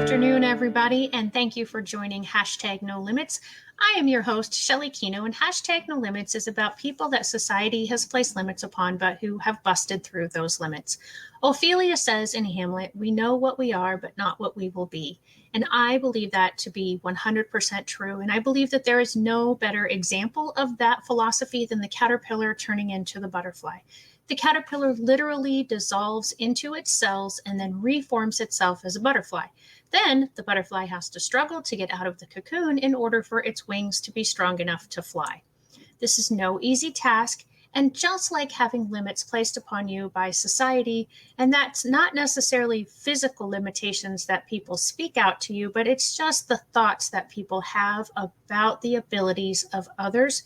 afternoon, everybody, and thank you for joining Hashtag No Limits. I am your host, Shelley Kino, and Hashtag No Limits is about people that society has placed limits upon, but who have busted through those limits. Ophelia says in Hamlet, "We know what we are, but not what we will be." And I believe that to be 100% true. And I believe that there is no better example of that philosophy than the caterpillar turning into the butterfly. The caterpillar literally dissolves into its cells and then reforms itself as a butterfly. Then the butterfly has to struggle to get out of the cocoon in order for its wings to be strong enough to fly. This is no easy task, and just like having limits placed upon you by society, and that's not necessarily physical limitations that people speak out to you, but it's just the thoughts that people have about the abilities of others,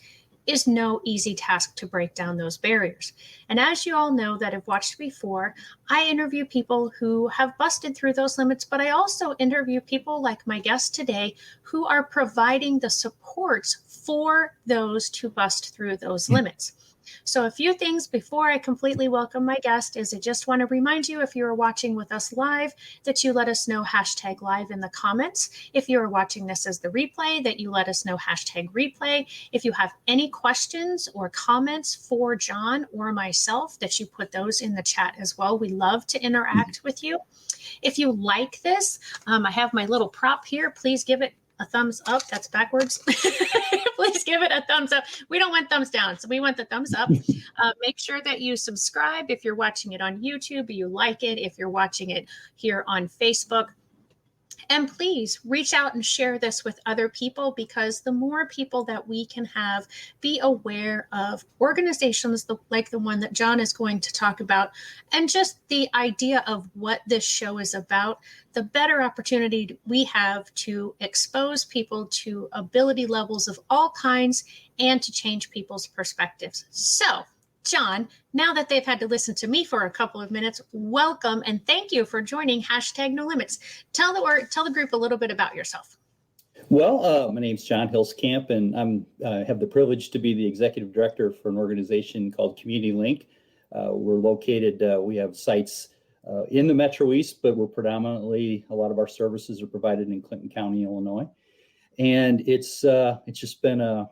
is no easy task to break down those barriers. And as you all know that have watched before, I interview people who have busted through those limits, but I also interview people like my guest today who are providing the supports for those to bust through those limits. So a few things before I completely welcome my guest is I just want to remind you, if you are watching with us live, that you let us know hashtag live in the comments. If you are watching this as the replay, that you let us know hashtag replay. If you have any questions or comments for John or myself, that you put those in the chat as well. We love to interact with you. If you like this, I have my little prop here. Please give it a thumbs up. That's backwards. Please give it a thumbs up. We don't want thumbs down, so we want the thumbs up. Make sure that you subscribe if you're watching it on YouTube, you like it if you're watching it here on Facebook. And please reach out and share this with other people, because the more people that we can have be aware of organizations like the one that John is going to talk about, and just the idea of what this show is about, the better opportunity we have to expose people to ability levels of all kinds and to change people's perspectives. So, John, now that they've had to listen to me for a couple of minutes, welcome and thank you for joining Hashtag No Limits. Tell the group a little bit about yourself. Well, my name's John Huelskamp, and I have the privilege to be the executive director for an organization called Community Link. We're located, we have sites in the Metro East, but we're predominantly, a lot of our services are provided in Clinton County, Illinois. And it's just been a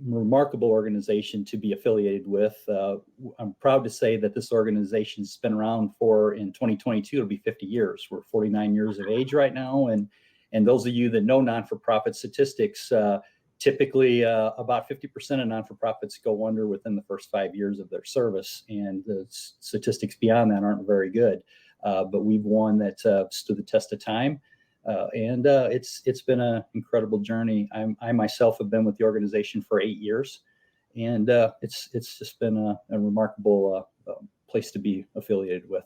remarkable organization to be affiliated with. I'm proud to say that this organization's been around in 2022, it'll be 50 years. We're 49 years of age right now. And those of you that know non-for-profit statistics, typically about 50% of non-for-profits go under within the first 5 years of their service. And the statistics beyond that aren't very good. But we've one that stood the test of time. It's been an incredible journey. I myself have been with the organization for 8 years, and it's just been a remarkable place to be affiliated with.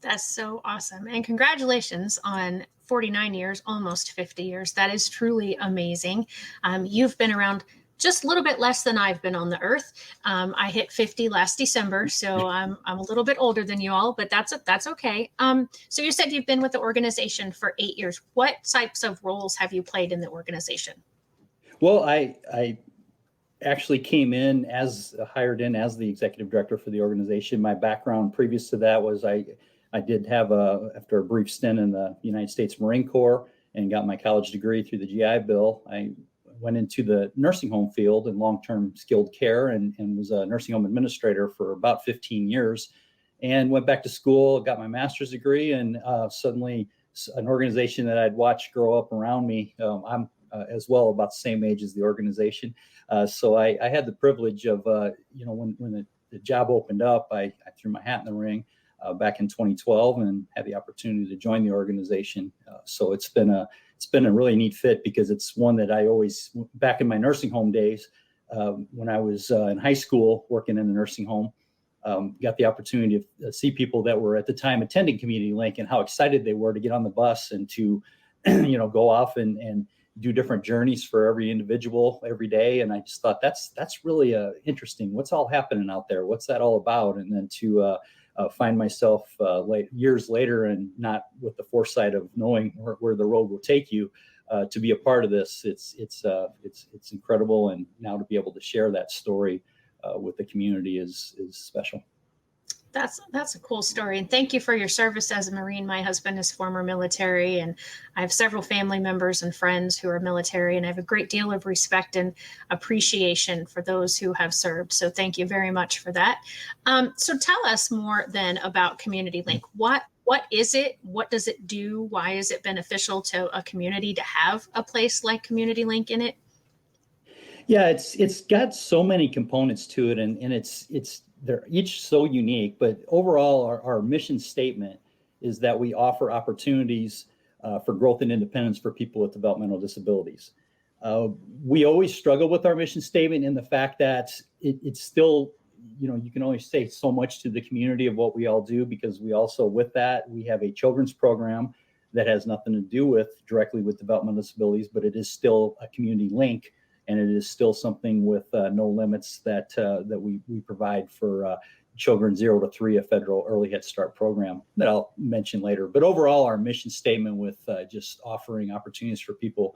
That's so awesome. And congratulations on 49 years, almost 50 years. That is truly amazing. You've been around just a little bit less than I've been on the earth. I hit 50 last December, so I'm a little bit older than you all, but that's okay. So you said you've been with the organization for 8 years. What types of roles have you played in the organization? Well, I actually came in hired in as the executive director for the organization. My background previous to that was I did have after a brief stint in the United States Marine Corps and got my college degree through the GI Bill. I went into the nursing home field and long-term skilled care and was a nursing home administrator for about 15 years, and went back to school, got my master's degree, and suddenly an organization that I'd watched grow up around me, I'm as well about the same age as the organization. So I had the privilege of, when the job opened up, I threw my hat in the ring back in 2012 and had the opportunity to join the organization. So it's been a really neat fit, because it's one that I always, back in my nursing home days, when I was in high school working in a nursing home, got the opportunity to see people that were at the time attending Community Link and how excited they were to get on the bus and to, go off and do different journeys for every individual every day. And I just thought that's really interesting. What's all happening out there? What's that all about? And then to find myself years later, and not with the foresight of knowing where the road will take you, to be a part of this. It's incredible, and now to be able to share that story with the community is special. That's a cool story, and thank you for your service as a Marine. My husband is former military, and I have several family members and friends who are military, and I have a great deal of respect and appreciation for those who have served. So thank you very much for that. So tell us more then about Community Link. What is it? What does it do? Why is it beneficial to a community to have a place like Community Link in it? Yeah, it's got so many components to it, and it's they're each so unique. But overall, our mission statement is that we offer opportunities for growth and independence for people with developmental disabilities. Uh, we always struggle with our mission statement in the fact that it's still, you can only say so much to the community of what we all do, because we also, with that, we have a children's program that has nothing to do with directly with developmental disabilities, but it is still a community link, and it is still something with no limits that we provide for children 0 to 3, a federal early Head Start program that I'll mention later. But overall, our mission statement with just offering opportunities for people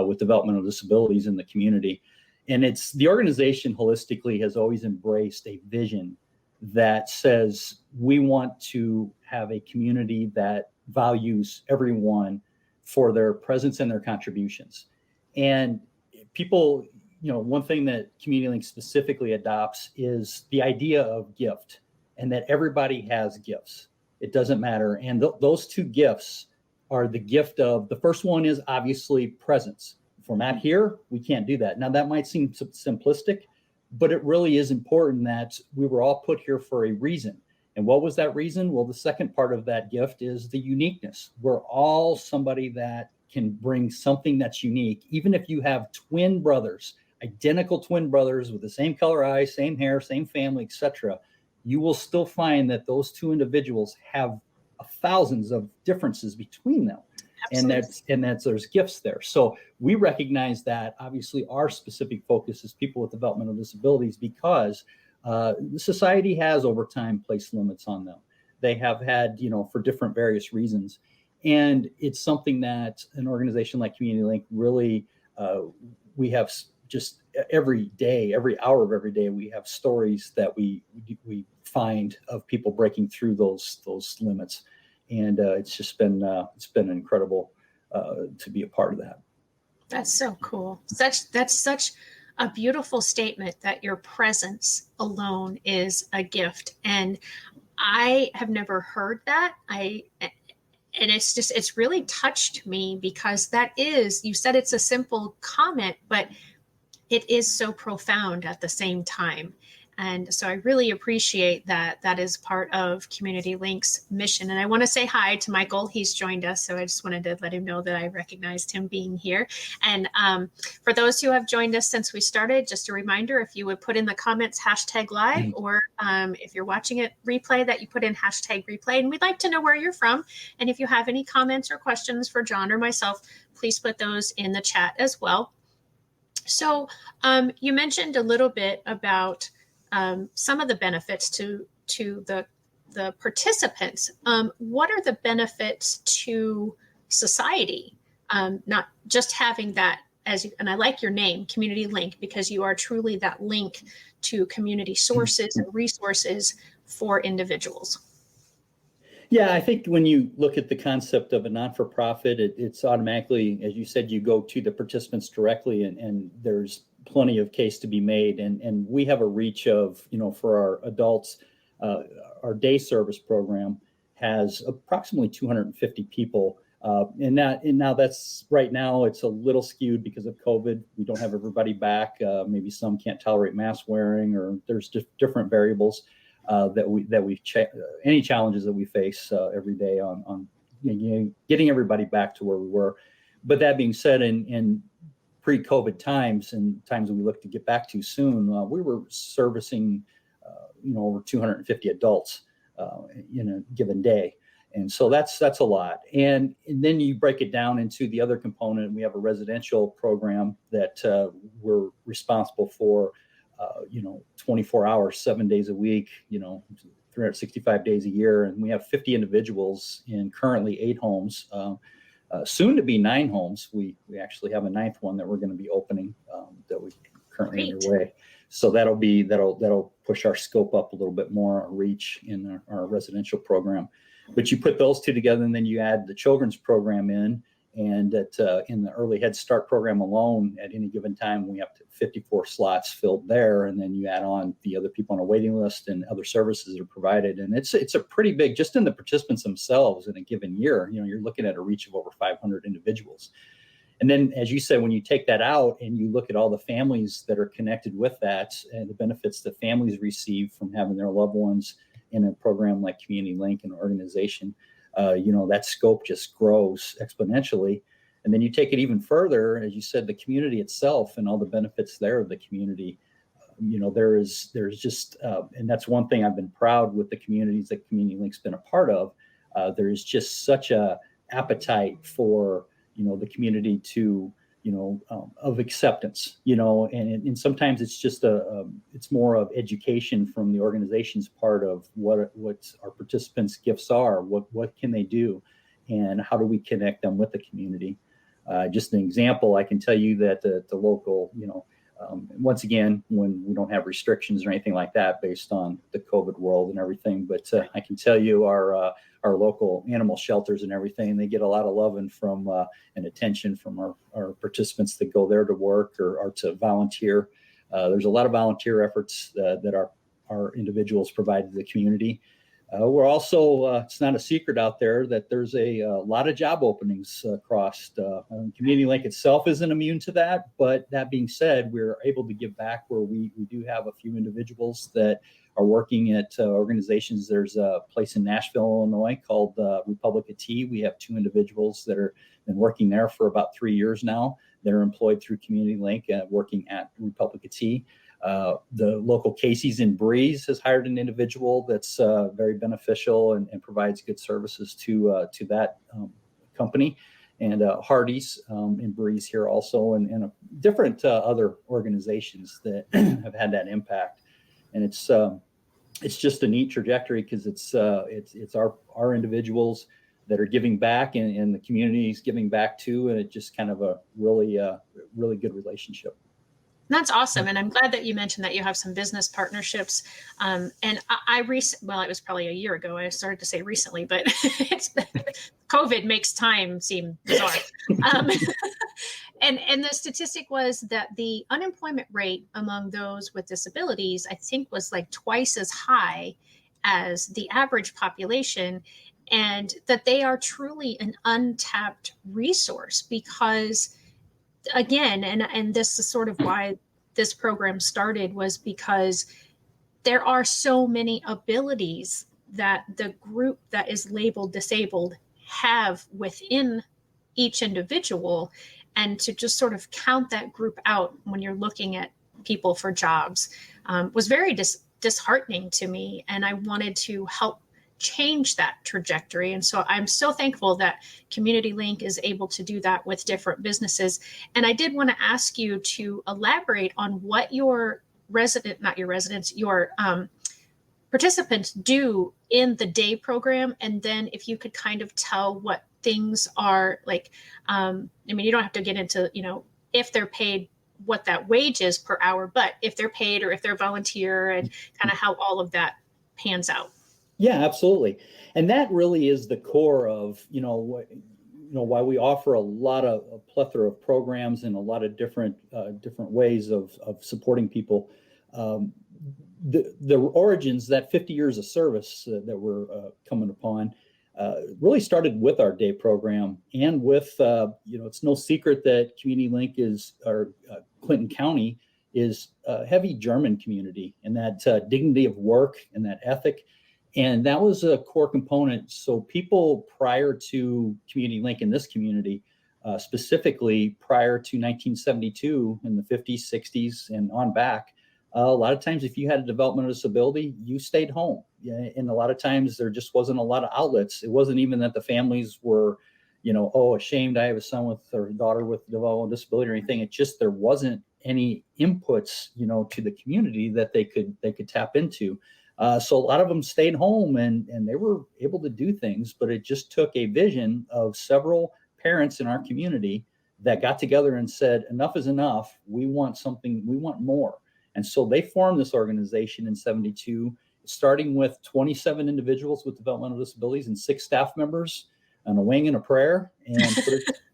with developmental disabilities in the community. And it's the organization holistically has always embraced a vision that says we want to have a community that values everyone for their presence and their contributions. And people, one thing that Community Link specifically adopts is the idea of gift, and that everybody has gifts. It doesn't matter. And those two gifts are the gift of, the first one is obviously presence. If we're not here, we can't do that. Now, that might seem simplistic, but it really is important that we were all put here for a reason. And what was that reason? Well, the second part of that gift is the uniqueness. We're all somebody that can bring something that's unique. Even if you have twin brothers, identical twin brothers with the same color eyes, same hair, same family, etc., you will still find that those two individuals have thousands of differences between them. Absolutely. And that's there's gifts there. So we recognize that obviously our specific focus is people with developmental disabilities, because society has over time placed limits on them. They have had, for different various reasons. And it's something that an organization like Community Link really, we have just every day, every hour of every day, we have stories that we find of people breaking through those limits. And it's been incredible to be a part of that. That's so cool. That's such a beautiful statement, that your presence alone is a gift. And I have never heard that. And it's really touched me, because that is, you said it's a simple comment, but it is so profound at the same time. And so I really appreciate that that is part of Community Link's mission. And I want to say hi to Michael. He's joined us. So I just wanted to let him know that I recognized him being here. And for those who have joined us since we started, just a reminder, if you would put in the comments #live, or if you're watching it replay, that you put in #replay. And we'd like to know where you're from. And if you have any comments or questions for John or myself, please put those in the chat as well. So you mentioned a little bit about some of the benefits to the participants. What are the benefits to society? Not just having that and I like your name, Community Link, because you are truly that link to community sources and resources for individuals. Yeah, I think when you look at the concept of a non-for-profit, it's automatically, as you said, you go to the participants directly, and there's plenty of case to be made. And we have a reach of, for our adults, our day service program has approximately 250 people. And now that's right now it's a little skewed because of COVID. We don't have everybody back. Maybe some can't tolerate mask wearing, or there's just different variables. Any challenges that we face every day on getting everybody back to where we were. But that being said, in pre-COVID times and times that we look to get back to soon, we were servicing over 250 adults in a given day. And so that's a lot. And then you break it down into the other component. We have a residential program that we're responsible for 24 hours, 7 days a week, 365 days a year. And we have 50 individuals in currently 8 homes, soon to be 9 homes. We actually have a 9th one that we're going to be opening that we currently underway. So that'll push our scope up a little bit more, our reach in our residential program. But you put those two together, and then you add the children's program in, and in the early Head Start program alone, at any given time, we have 54 slots filled there, and then you add on the other people on a waiting list and other services that are provided, and it's a pretty big, just in the participants themselves in a given year. You're looking at a reach of over 500 individuals. And then, as you said, when you take that out and you look at all the families that are connected with that and the benefits that families receive from having their loved ones in a program like Community Link, an organization, that scope just grows exponentially. And then you take it even further, as you said, the community itself and all the benefits there of the community. There's just, and that's one thing I've been proud with the communities that Community Link's been a part of. There is just such a appetite for, the community to, of acceptance, and sometimes it's just it's more of education from the organization's part of what our participants' gifts are, what can they do, and how do we connect them with the community. Just an example, I can tell you that the local, once again, when we don't have restrictions or anything like that based on the COVID world and everything, but I can tell you our local animal shelters and everything, they get a lot of loving from and attention from our participants that go there to work or to volunteer. There's a lot of volunteer efforts that our individuals provide to the community. We're also, it's not a secret out there that there's a lot of job openings across. Community Link itself isn't immune to that, but that being said, we're able to give back where we do have a few individuals that are working at organizations. There's a place in Nashville, Illinois called Republic of Tea. We have 2 individuals that are been working there for about 3 years now. They're employed through Community Link, working at Republic of Tea. The local Casey's in Breeze has hired an individual that's very beneficial and provides good services to that company. And Hardee's in Breeze here also, and different other organizations that have had that impact. And it's just a neat trajectory because it's our individuals that are giving back, and the community is giving back too, and it's just kind of a really good relationship. That's awesome. And I'm glad that you mentioned that you have some business partnerships. And well, it was probably a year ago. I started to say recently, but COVID makes time seem bizarre. And the statistic was that the unemployment rate among those with disabilities, I think, was like twice as high as the average population, and that they are truly an untapped resource because, again, and this is sort of why this program started, was because there are so many abilities that the group that is labeled disabled have within each individual, and to just sort of count that group out when you're looking at people for jobs was very disheartening to me, and I wanted to help change that trajectory. And so I'm so thankful that Community Link is able to do that with different businesses. And I did want to ask you to elaborate on what your participants do in the day program. And then if you could kind of tell what things are like, you don't have to get into, if they're paid, what that wage is per hour, but if they're paid or if they're volunteer, and kind of how all of that pans out. Yeah, absolutely. And that really is the core of, why we offer a plethora of programs and a lot of different ways of supporting people. The origins, that 50 years of service that we're coming upon, really started with our day program, and with, it's no secret that Community Link Clinton County is a heavy German community, and that dignity of work and that ethic. And that was a core component. So people prior to Community Link in this community, specifically prior to 1972, in the 50s, 60s, and on back, a lot of times if you had a developmental disability, you stayed home. And a lot of times there just wasn't a lot of outlets. It wasn't even that the families were, ashamed I have a son with or daughter with developmental disability or anything. It's just there wasn't any inputs, to the community that they could tap into. So a lot of them stayed home and they were able to do things, but it just took a vision of several parents in our community that got together and said, enough is enough. We want something, we want more. And so they formed this organization in 72, starting with 27 individuals with developmental disabilities and 6 staff members and a wing and a prayer, and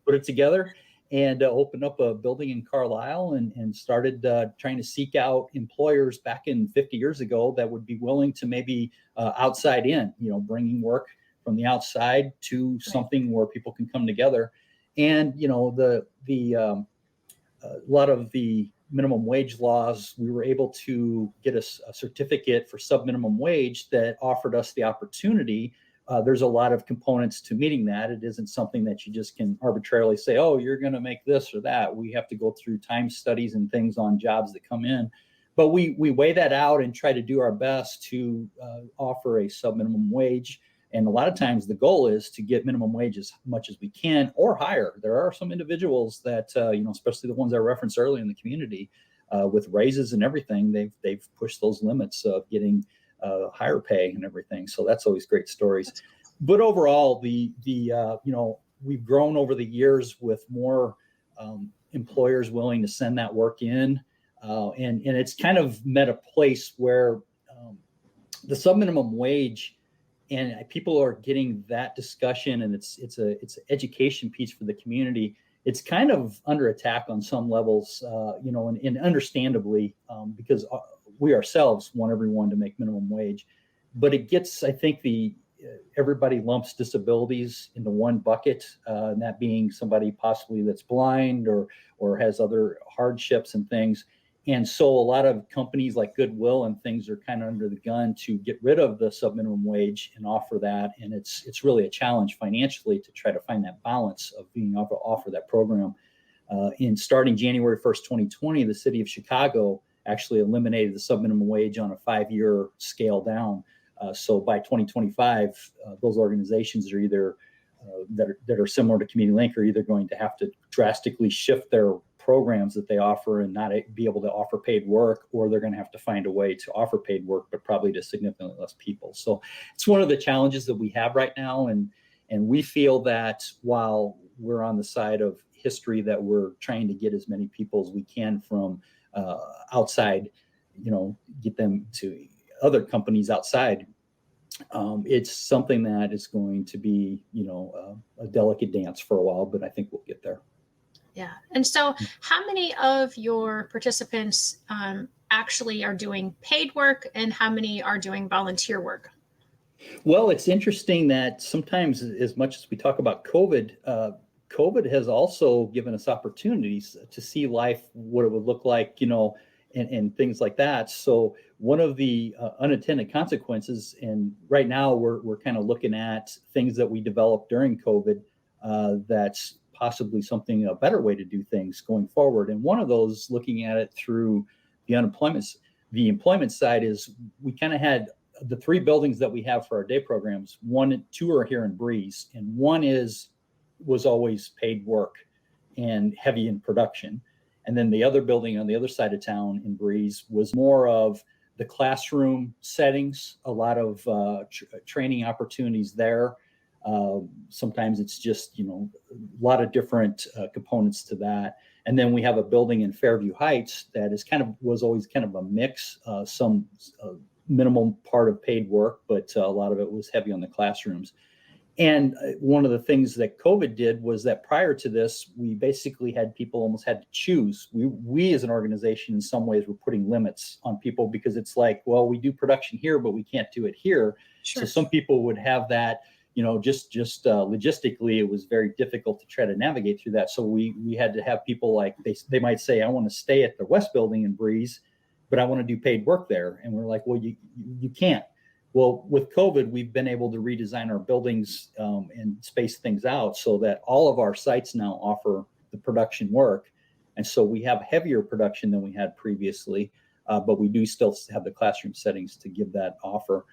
put it together, and opened up a building in Carlisle, and started trying to seek out employers back in 50 years ago that would be willing to maybe outside in, bringing work from the outside to something where people can come together. And a lot of the minimum wage laws, we were able to get a certificate for sub-minimum wage that offered us the opportunity. There's a lot of components to meeting that. It isn't something that you just can arbitrarily say, oh, you're going to make this or that. We have to go through time studies and things on jobs that come in. But we weigh that out and try to do our best to offer a sub-minimum wage. And a lot of times the goal is to get minimum wage as much as we can or higher. There are some individuals that, especially the ones I referenced earlier in the community, with raises and everything, they've pushed those limits of getting higher pay and everything. So that's always great stories. But overall, we've grown over the years with more employers willing to send that work in. And it's kind of met a place where the sub-minimum wage, and people are getting that discussion, and it's an education piece for the community. It's kind of under attack on some levels, and understandably, because we ourselves want everyone to make minimum wage. But it gets, I think, everybody lumps disabilities into one bucket, and that being somebody possibly that's blind or has other hardships and things. And so a lot of companies like Goodwill and things are kind of under the gun to get rid of the sub-minimum wage and offer that. And it's really a challenge financially to try to find that balance of being able to offer that program. In starting January 1st, 2020, the city of Chicago actually eliminated the sub-minimum wage on a 5-year scale down. So by 2025, those organizations are either that are similar to Community Link are either going to have to drastically shift their programs that they offer and not be able to offer paid work, or they're going to have to find a way to offer paid work, but probably to significantly less people. So it's one of the challenges that we have right now. And we feel that while we're on the side of history that we're trying to get as many people as we can from outside, get them to other companies outside, it's something that is going to be, a delicate dance for a while, but I think we'll get there. Yeah. And so how many of your participants actually are doing paid work, and how many are doing volunteer work? Well, it's interesting that sometimes, as much as we talk about COVID, COVID has also given us opportunities to see life, what it would look like, and things like that. So one of the unintended consequences, and right now we're kind of looking at things that we developed during COVID, that's possibly a better way to do things going forward. And one of those, looking at it through the employment side, is we kind of had the 3 buildings that we have for our day programs. 2 are here in Breeze, and one was always paid work and heavy in production. And then the other building on the other side of town in Breeze was more of the classroom settings, a lot of training opportunities there. Sometimes it's just, a lot of different components to that. And then we have a building in Fairview Heights that was always kind of a mix, some minimal part of paid work, but a lot of it was heavy on the classrooms. And one of the things that COVID did was that prior to this, we basically had people almost had to choose. We as an organization, in some ways, were putting limits on people, because it's like, well, we do production here, but we can't do it here. Sure. So some people would have that, just logistically, it was very difficult to try to navigate through that. So we had to have people like, they might say, I want to stay at the West Building in Breeze, but I want to do paid work there. And we're like, well, you can't. Well, with COVID, we've been able to redesign our buildings and space things out so that all of our sites now offer the production work. And so we have heavier production than we had previously, but we do still have the classroom settings to give that offer.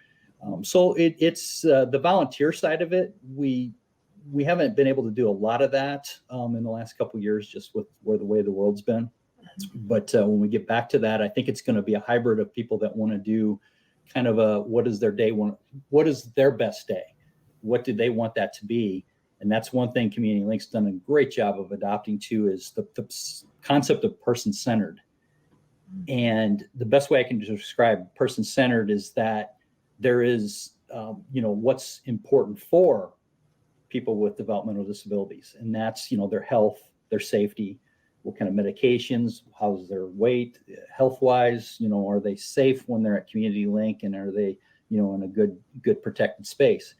So it's the volunteer side of it. We haven't been able to do a lot of that in the last couple of years, just with the way the world's been. But when we get back to that, I think it's going to be a hybrid of people that want to do kind of what is their day, what is their best day? What do they want that to be? And that's one thing Community Link's done a great job of adopting to, is the concept of person-centered. And the best way I can describe person-centered is that there is, what's important for people with developmental disabilities. And that's, their health, their safety, what kind of medications, how's their weight, health-wise, are they safe when they're at Community Link, and are they, in a good protected space?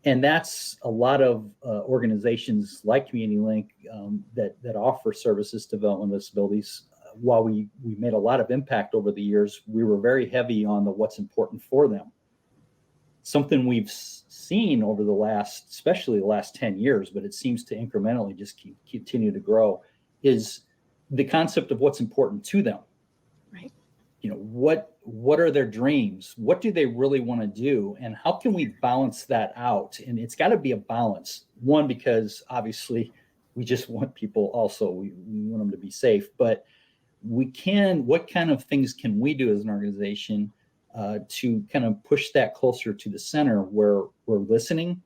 And that's a lot of organizations like Community Link that offer services to developmental disabilities. While we made a lot of impact over the years, we were very heavy on what's important for them. Something we've seen over especially the last 10 years, but it seems to incrementally just continue to grow, is the concept of what's important to them. Right. What are their dreams? What do they really want to do? And how can we balance that out? And it's got to be a balance. One, because obviously we just want people also, we want them to be safe, but what kind of things can we do as an organization to kind of push that closer to the center, where we're listening,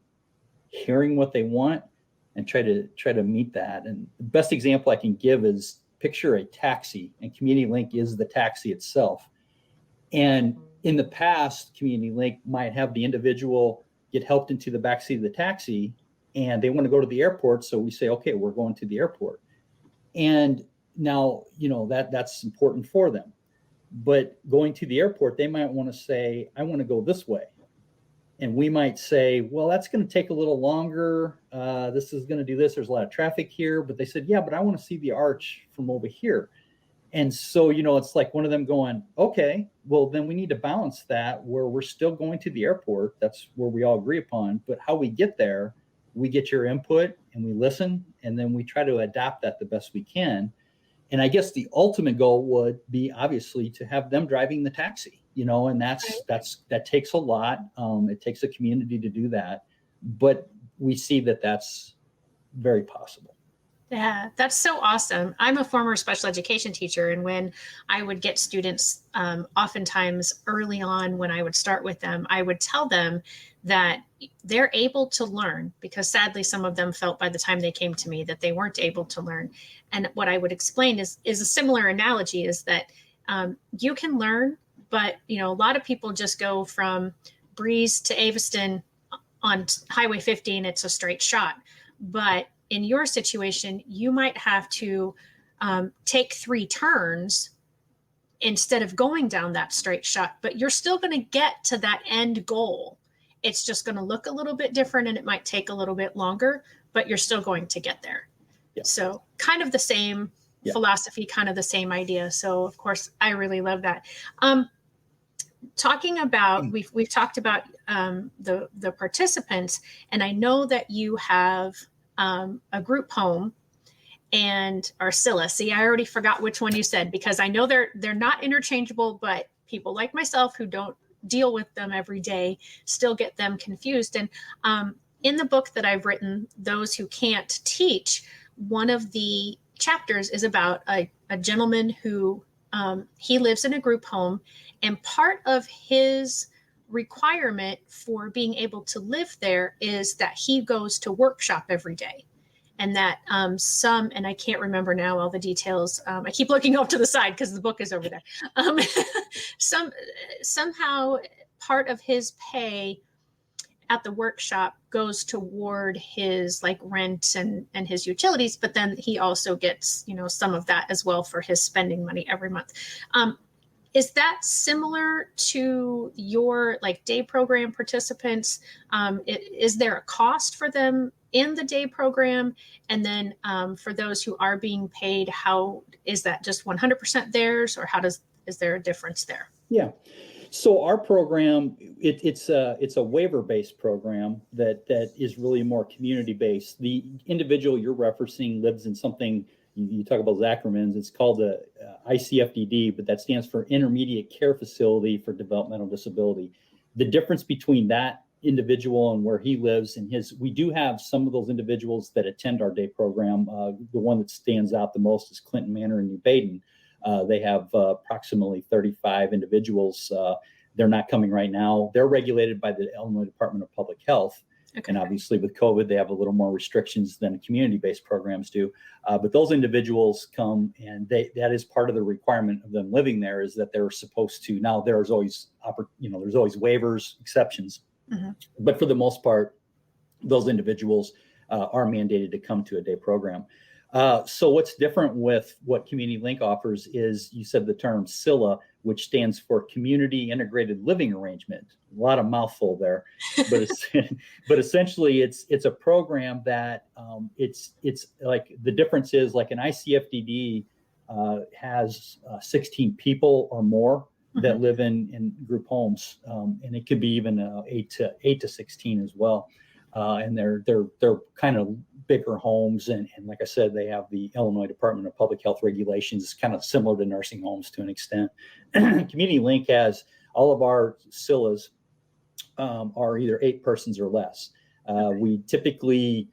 hearing what they want, and try to meet that? And the best example I can give is, picture a taxi, and Community Link is the taxi itself. And in the past, Community Link might have the individual get helped into the backseat of the taxi, and they want to go to the airport. So we say, okay, we're going to the airport. And now, that's important for them. But going to the airport, they might want to say, I want to go this way. And we might say, well, that's going to take a little longer. This is going to do this. There's a lot of traffic here. But they said, yeah, but I want to see the arch from over here. And so, it's like one of them going, okay, well, then we need to balance that, where we're still going to the airport. That's where we all agree upon. But how we get there, we get your input and we listen, and then we try to adapt that the best we can. And I guess the ultimate goal would be, obviously, to have them driving the taxi, and that takes a lot. It takes a community to do that, but we see that that's very possible. Yeah, that's so awesome. I'm a former special education teacher, and when I would get students, oftentimes early on when I would start with them, I would tell them that they're able to learn, because sadly some of them felt by the time they came to me that they weren't able to learn. And what I would explain is a similar analogy, is that you can learn, but a lot of people just go from Breeze to Aveston on Highway 50 and it's a straight shot. But in your situation, you might have to take 3 turns instead of going down that straight shot, but you're still going to get to that end goal. It's just going to look a little bit different, and it might take a little bit longer, but you're still going to get there. Yeah. So kind of the same philosophy, kind of the same idea. So of course, I really love that. Talking about, we've talked about the participants, and I know that you have a group home and Arcilla. See, I already forgot which one you said, because I know they're not interchangeable, but people like myself who don't deal with them every day still get them confused. And in the book that I've written, Those Who Can't Teach, one of the chapters is about a gentleman who he lives in a group home, and part of his requirement for being able to live there is that he goes to workshop every day. And that and I can't remember now all the details. I keep looking off to the side because the book is over there. Somehow part of his pay at the workshop goes toward his rent and his utilities, but then he also gets, some of that as well for his spending money every month. Is that similar to your day program participants? Is there a cost for them in the day program? And then for those who are being paid, how is that just 100% theirs, or is there a difference there? Yeah. So our program, it's a waiver-based program that is really more community-based. The individual you're referencing lives in something, you talk about Zackerman's, it's called the ICFDD, but that stands for Intermediate Care Facility for Developmental Disability. The difference between that individual and where he lives and we do have some of those individuals that attend our day program. The one that stands out the most is Clinton Manor in New Baden. They have approximately 35 individuals. They're not coming right now. They're regulated by the Illinois Department of Public Health. Okay. And obviously with COVID, they have a little more restrictions than community-based programs do. But those individuals come, and that is part of the requirement of them living there, is that they're supposed to. Now there's always there's always waivers, exceptions, Mm-hmm. but for the most part, those individuals are mandated to come to a day program. So what's different with what Community Link offers is, you said the term CILA, which stands for Community Integrated Living Arrangement. A lot of mouthful there, but but essentially it's a program that it's like, the difference is, like an ICFDD has 16 people or more that Mm-hmm. live in group homes, and it could be even 8 to 16 as well. And they're kind of bigger homes, and like I said, they have the Illinois Department of Public Health regulations, kind of similar to nursing homes to an extent. Community Link has all of our CILAs are either 8 persons or less. We typically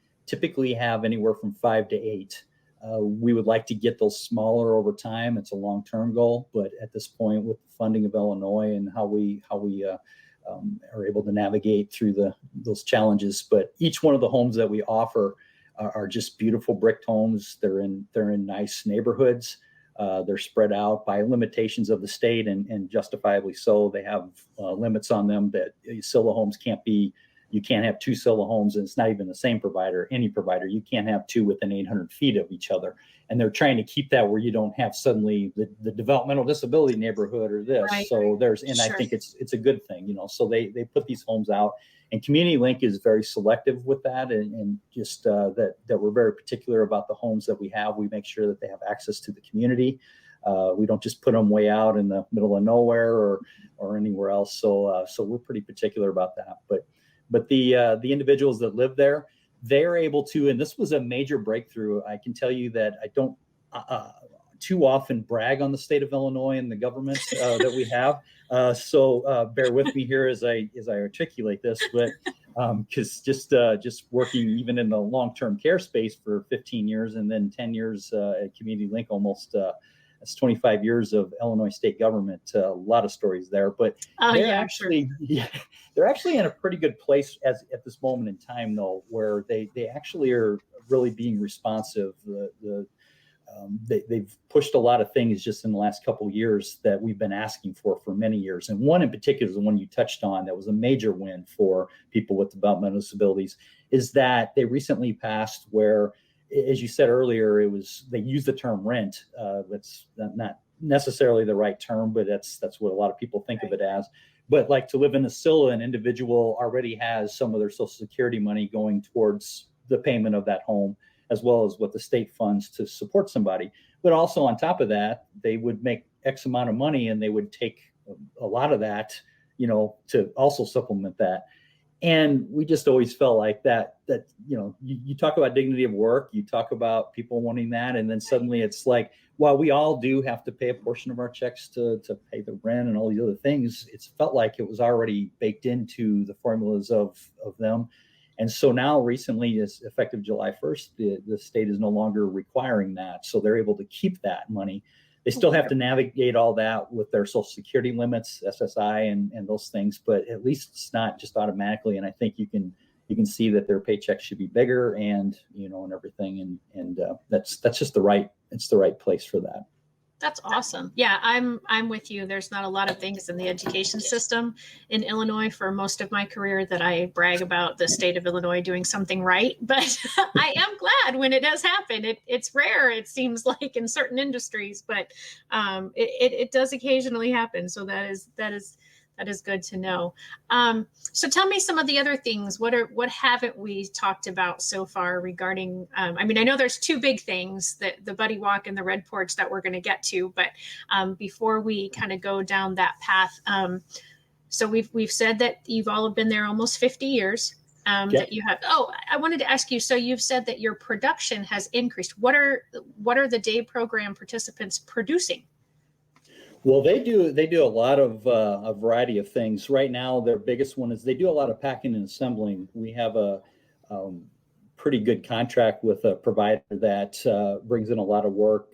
have anywhere from 5 to 8. We would like to get those smaller over time. It's a long-term goal, but at this point, with the funding of Illinois and how we are able to navigate through those challenges. But each one of the homes that we offer are just beautiful bricked homes. They're in nice neighborhoods. They're spread out by limitations of the state, and justifiably so. They have limits on them that CILA homes you can't have 2 CILA homes, and it's not even the same provider, any provider. You can't have 2 within 800 feet of each other. And they're trying to keep that where you don't have suddenly the developmental disability neighborhood or this. Right. So I think it's a good thing, so they put these homes out, and Community Link is very selective with that, and just that we're very particular about the homes that we have. We make sure that they have access to the community. We don't just put them way out in the middle of nowhere or anywhere else. So we're pretty particular about that. But the individuals that live there, they're able to, and this was a major breakthrough. I can tell you that I don't too often brag on the state of Illinois and the government that we have. So bear with me here as I articulate this, but because just working even in the long-term care space for 15 years and then 10 years at Community Link, almost that's 25 years of Illinois state government. A lot of stories there, but they're actually in a pretty good place at this moment in time, though, where they actually are really being responsive. They've pushed a lot of things just in the last couple of years that we've been asking for many years. And one in particular is the one you touched on that was a major win for people with developmental disabilities, is that they recently passed where, as you said earlier, they used the term rent. That's not necessarily the right term, but that's what a lot of people think of it as. But like, to live in a CILA, an individual already has some of their Social Security money going towards the payment of that home, as well as what the state funds to support somebody. But also on top of that, they would make X amount of money, and they would take a lot of that, to also supplement that. And we just always felt like that you talk about dignity of work, you talk about people wanting that, and then suddenly it's like, while we all do have to pay a portion of our checks to pay the rent and all these other things, it's felt like it was already baked into the formulas of them. And so now recently, as effective July 1st, the state is no longer requiring that. So they're able to keep that money. They still have to navigate all that with their Social Security limits, SSI, and those things, but at least it's not just automatically. And I think you can see that their paychecks should be bigger, and everything, and that's just the right place for that. That's awesome. Yeah, I'm with you. There's not a lot of things in the education system in Illinois for most of my career that I brag about the state of Illinois doing something right, but I am glad when it does happen. It's rare, it seems like, in certain industries, but it does occasionally happen. So that is good to know. So tell me some of the other things. What haven't we talked about so far regarding, I know there's 2 big things, the Buddy Walk and the Red Porch, that we're going to get to, but before we kind of go down that path, so we've said that you've all been there almost 50 years. That you have. Oh, I wanted to ask you, so you've said that your production has increased. What are the day program participants producing? Well, they do a lot of a variety of things. Right now, their biggest one is they do a lot of packing and assembling. We have a pretty good contract with a provider that brings in a lot of work.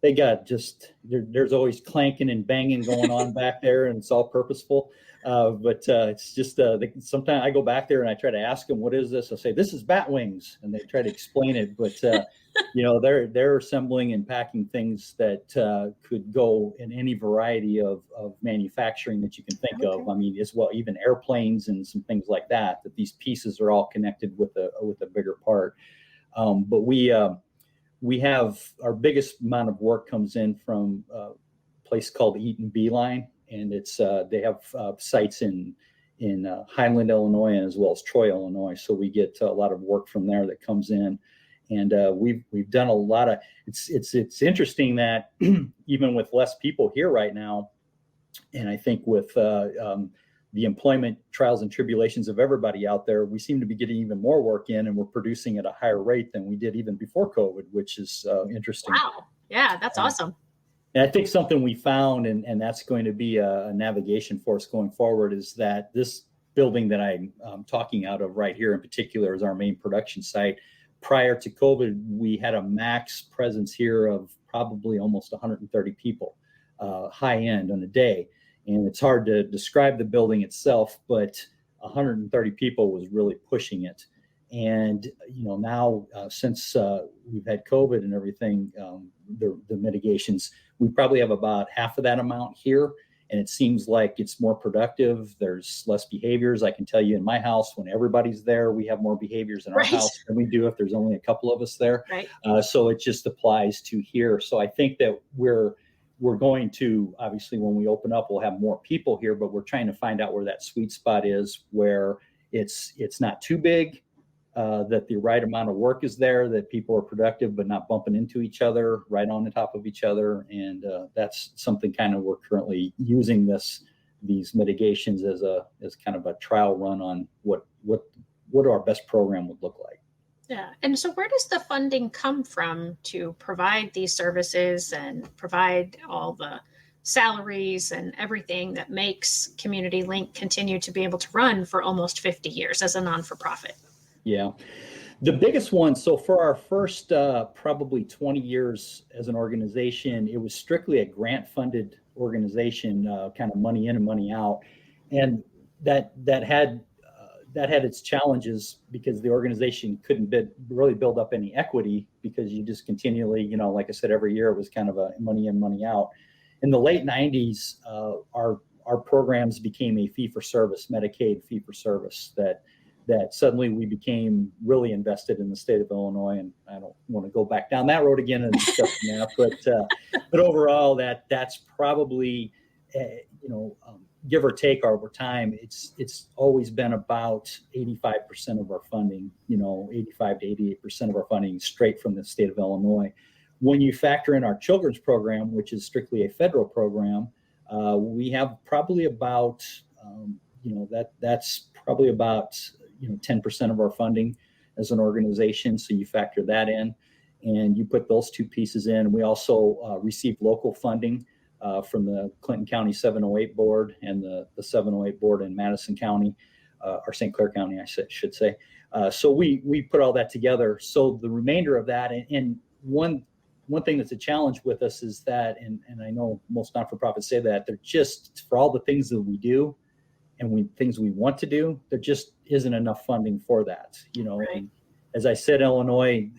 they got just there's always clanking and banging going on back there, and it's all purposeful. But it's just sometimes I go back there and I try to ask them, what is this? I say, this is bat wings, and they try to explain it. But they're assembling and packing things that could go in any variety of manufacturing that you can think of. I mean, as well, even airplanes and some things like that. That these pieces are all connected with a bigger part. But we have our biggest amount of work comes in from a place called Eaton Beeline, and it's they have sites in Highland, Illinois, as well as Troy, Illinois. So we get a lot of work from there that comes in, and we've done a lot of. It's interesting that even with less people here right now, and I think with the employment trials and tribulations of everybody out there, we seem to be getting even more work in, and we're producing at a higher rate than we did even before COVID, which is interesting. Wow. Yeah, that's awesome. And I think something we found, and that's going to be a navigation for us going forward, is that this building that I'm talking out of right here in particular is our main production site. Prior to COVID, we had a max presence here of probably almost 130 people, high end on a day. And it's hard to describe the building itself, but 130 people was really pushing it. And now since we've had COVID and everything, the mitigations, we probably have about half of that amount here. And it seems like it's more productive. There's less behaviors. I can tell you in my house, when everybody's there, we have more behaviors in our house than we do if there's only a couple of us there. Right. So it just applies to here. So I think that we're going to, obviously, when we open up, we'll have more people here, but we're trying to find out where that sweet spot is, where it's not too big, that the right amount of work is there, that people are productive but not bumping into each other, right on the top of each other. And that's something kind of we're currently using these mitigations as kind of a trial run on what our best program would look like. Yeah. And so where does the funding come from to provide these services and provide all the salaries and everything that makes Community Link continue to be able to run for almost 50 years as a non-for-profit? Yeah. The biggest one, so for our first probably 20 years as an organization, it was strictly a grant-funded organization, kind of money in and money out. And that had its challenges because the organization couldn't really build up any equity, because you just continually, like I said, every year it was kind of a money in, money out. In the late 90s, our programs became a fee-for-service, Medicaid fee-for-service, that suddenly we became really invested in the state of Illinois. And I don't want to go back down that road again and discuss that, but overall, that's probably, give or take over time, it's always been about 85% of our funding, 85 to 88% of our funding straight from the state of Illinois. When you factor in our children's program, which is strictly a federal program, we have probably about, that's probably about 10% of our funding as an organization. So you factor that in, and you put those two pieces in. We also receive local funding from the Clinton County 708 board and the 708 board in Madison County, or St. Clair County, I should say. So we put all that together. So the remainder of that, and one thing that's a challenge with us is that, and I know most not-for-profits say that, they're just, for all the things that we do and things we want to do, there just isn't enough funding for that, Right. And as I said, Illinois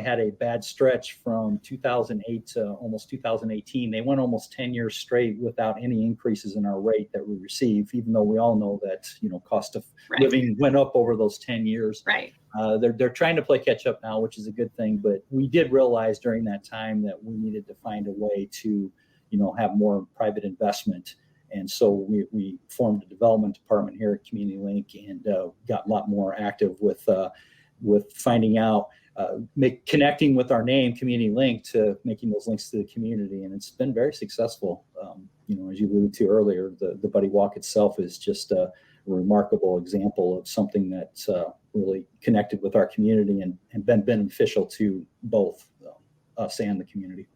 had a bad stretch from 2008 to almost 2018. They went almost 10 years straight without any increases in our rate that we receive, even though we all know that, cost of living went up over those 10 years. Right. They're trying to play catch up now, which is a good thing. But we did realize during that time that we needed to find a way to, have more private investment. And so we formed a development department here at Community Link, and got a lot more active with finding out, connecting with our name, Community Link, to making those links to the community. And it's been very successful. As you alluded to earlier, the Buddy Walk itself is just a remarkable example of something that's really connected with our community and been beneficial to both us and the community.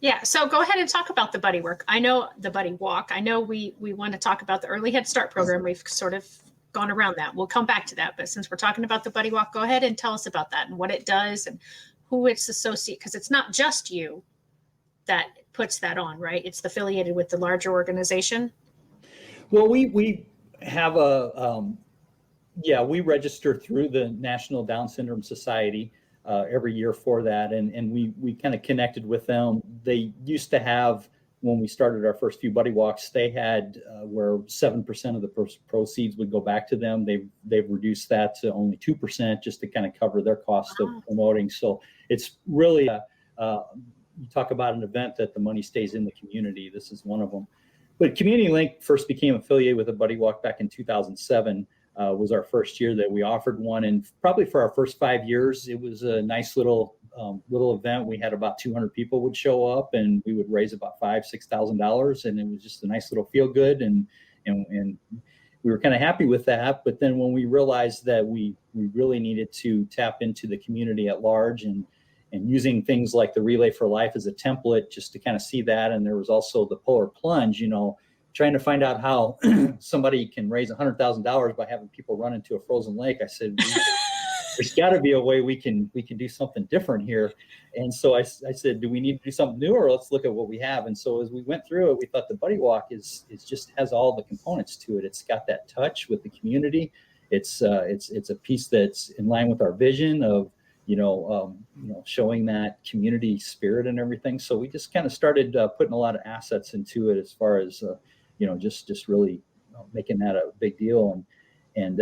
Yeah. So go ahead and talk about the Buddy Work. I know the Buddy Walk. I know we want to talk about the Early Head Start program. We've sort of gone around that. We'll come back to that. But since we're talking about the Buddy Walk, go ahead and tell us about that and what it does and who it's associated, because it's not just you that puts that on, right? It's affiliated with the larger organization. Well, we have we register through the National Down Syndrome Society every year for that, and we kind of connected with them. They used to have, when we started our first few buddy walks, they had where 7% of the proceeds would go back to them. They've reduced that to only 2% just to kind of cover their cost of promoting. So it's really you talk about an event that the money stays in the community. This is one of them. But Community Link first became affiliated with a buddy walk back in 2007. Was our first year that we offered one, and probably for our first 5 years, it was a nice little event. We had about 200 people would show up, and we would raise about $5,000-$6,000, and it was just a nice little feel good, and we were kind of happy with that. But then when we realized that we really needed to tap into the community at large, and using things like the Relay for Life as a template, just to kind of see that, and there was also the Polar Plunge, trying to find out how somebody can raise $100,000 by having people run into a frozen lake. I said, there's got to be a way we can do something different here. And so I said, do we need to do something new, or let's look at what we have? And so as we went through it, we thought the Buddy Walk is just has all the components to it. It's got that touch with the community. It's a piece that's in line with our vision of showing that community spirit and everything. So we just kind of started putting a lot of assets into it, as far as just really making that a big deal. And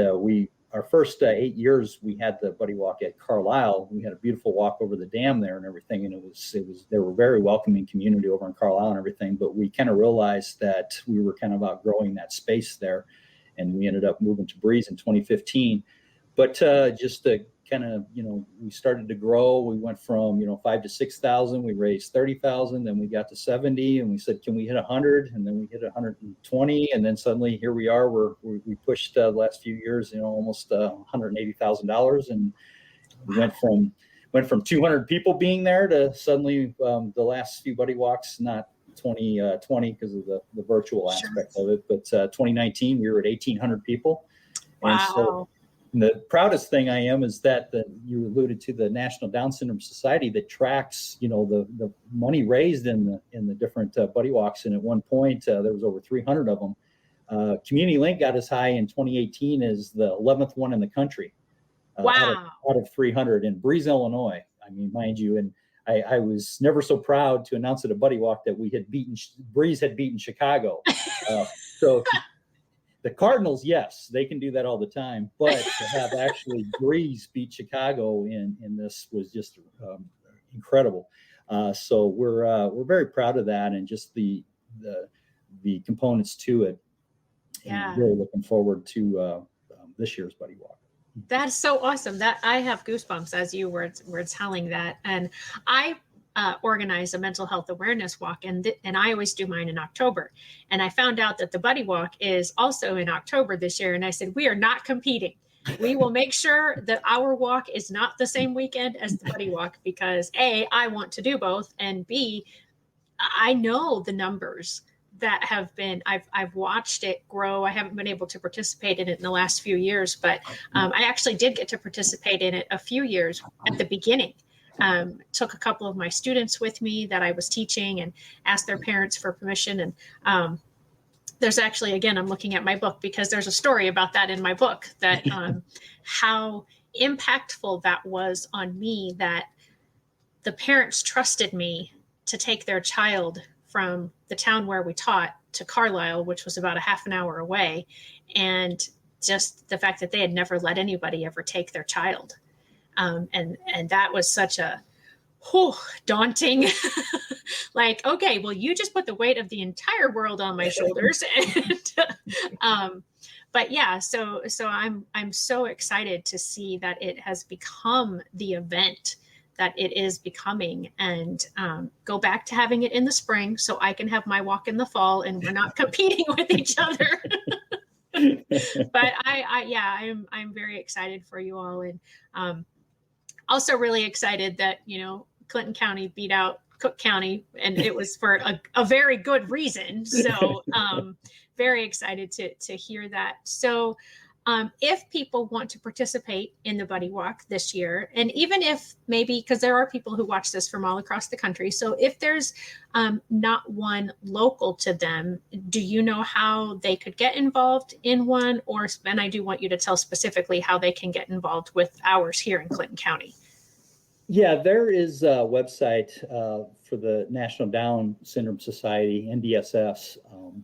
our first 8 years, we had the Buddy Walk at Carlisle. We had a beautiful walk over the dam there and everything, and it was they were very welcoming community over in Carlisle and everything. But we kind of realized that we were kind of outgrowing that space there, and we ended up moving to Breeze in 2015. But just to kind of, we started to grow. We went from 5,000 to 6,000. We raised 30,000. Then we got to 70, and we said, can we hit 100? And then we hit 120, and then suddenly here we are. We pushed the last few years, almost $180,000, and we went from 200 people being there to suddenly the last few buddy walks, not 2020 because of the virtual aspect of it, but 2019 we were at 1,800 people. Wow. And so the proudest thing I am is that you alluded to the National Down Syndrome Society that tracks, the money raised in the different buddy walks. And at one point, there was over 300 of them. Community Link got as high in 2018 as the 11th one in the country. Wow. Out of 300 in Breeze, Illinois. I mean, mind you, and I was never so proud to announce at a buddy walk that Breeze had beaten Chicago. So the Cardinals, yes, they can do that all the time, but to have actually Breeze beat Chicago in this was just incredible. So we're very proud of that, and just the components to it. Yeah, and really looking forward to this year's buddy walk. That's so awesome. That I have goosebumps as you were telling that, and I organize a mental health awareness walk, and I always do mine in October. And I found out that the Buddy Walk is also in October this year, and I said, we are not competing. We will make sure that our walk is not the same weekend as the Buddy Walk, because A, I want to do both, and B, I know the numbers that have been, I've watched it grow. I haven't been able to participate in it in the last few years, but I actually did get to participate in it a few years at the beginning. Took a couple of my students with me that I was teaching and asked their parents for permission. And there's actually, again, I'm looking at my book because there's a story about that in my book, that how impactful that was on me, that the parents trusted me to take their child from the town where we taught to Carlisle, which was about a half an hour away. And just the fact that they had never let anybody ever take their child. And that was such a daunting, like, okay, well, you just put the weight of the entire world on my shoulders. And, but yeah, so I'm so excited to see that it has become the event that it is becoming, and go back to having it in the spring so I can have my walk in the fall and we're not competing with each other. But I'm very excited for you all. And also really excited that, Clinton County beat out Cook County, and it was for a very good reason. So very excited to hear that. So If people want to participate in the Buddy Walk this year, and even if maybe, because there are people who watch this from all across the country, so if there's not one local to them, do you know how they could get involved in one? Or, and I do want you to tell specifically how they can get involved with ours here in Clinton County. Yeah, there is a website for the National Down Syndrome Society, NDSS,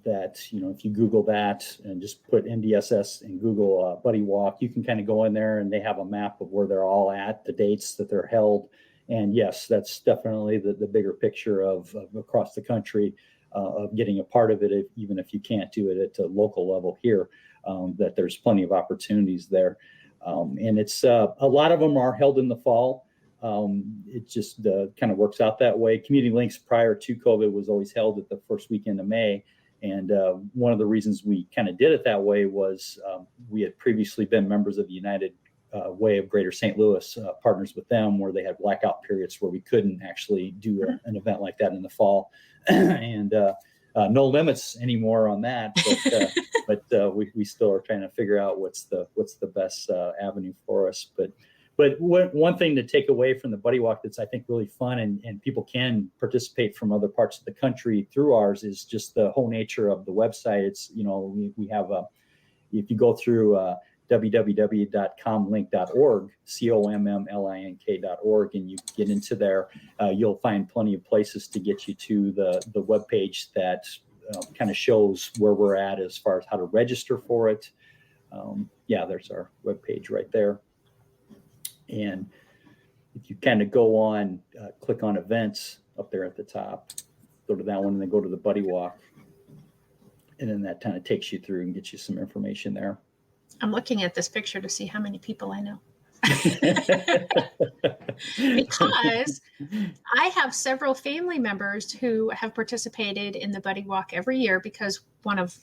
that, if you Google that and just put NDSS and Google Buddy Walk, you can kind of go in there and they have a map of where they're all at, the dates that they're held. And yes, that's definitely the bigger picture of across the country of getting a part of it, even if you can't do it at a local level here, that there's plenty of opportunities there. And it's a lot of them are held in the fall. It just kind of works out that way. Community Links prior to COVID was always held at the first weekend of May. And one of the reasons we kind of did it that way was we had previously been members of the United Way of Greater St. Louis, partners with them, where they had blackout periods where we couldn't actually do an event like that in the fall. And no limits anymore on that, but we still are trying to figure out what's the best avenue for us. But one thing to take away from the Buddy Walk that's, I think, really fun and people can participate from other parts of the country through ours is just the whole nature of the website. It's, we have if you go through www.comlink.org, COMMLINK.org, and you get into there, you'll find plenty of places to get you to the webpage that kind of shows where we're at as far as how to register for it. There's our webpage right there. And if you kind of go on, click on events up there at the top, go to that one and then go to the Buddy Walk. And then that kind of takes you through and gets you some information there. I'm looking at this picture to see how many people I know. Because I have several family members who have participated in the Buddy Walk every year because one of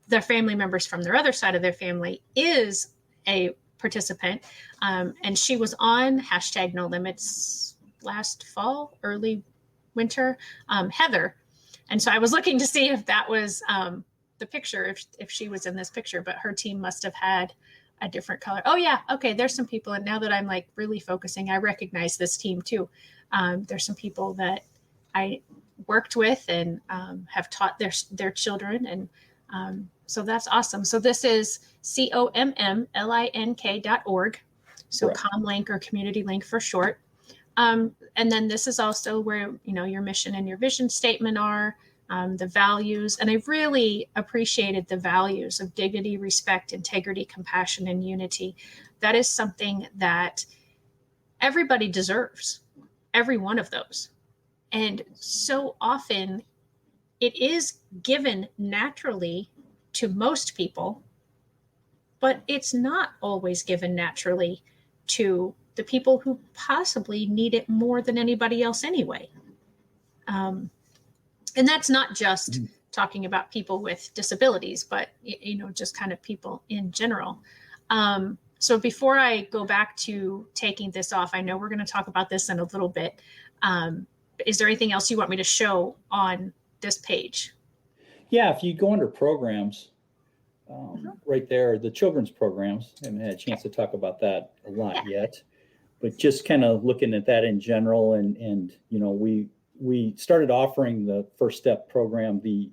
their family members from their other side of their family is a participant. And she was on #NoLimits last fall, early winter, Heather. And so I was looking to see if that was the picture, if she was in this picture, but her team must have had a different color. Oh yeah. Okay. There's some people. And now that I'm like really focusing, I recognize this team too. There's some people that I worked with and have taught their children. And so that's awesome. So this is COMMLINK.org. So Correct. Comlink or Community Link for short. And then this is also where, your mission and your vision statement are, the values. And I really appreciated the values of dignity, respect, integrity, compassion, and unity. That is something that everybody deserves, every one of those. And so often it is given naturally to most people, but it's not always given naturally to the people who possibly need it more than anybody else anyway. And that's not just talking about people with disabilities, but, just kind of people in general. So before I go back to taking this off, I know we're going to talk about this in a little bit. Is there anything else you want me to show on this page? Yeah, if you go under programs, right there, the children's programs, I haven't had a chance to talk about that a lot yet, but just kind of looking at that in general. And we started offering the First Step program. The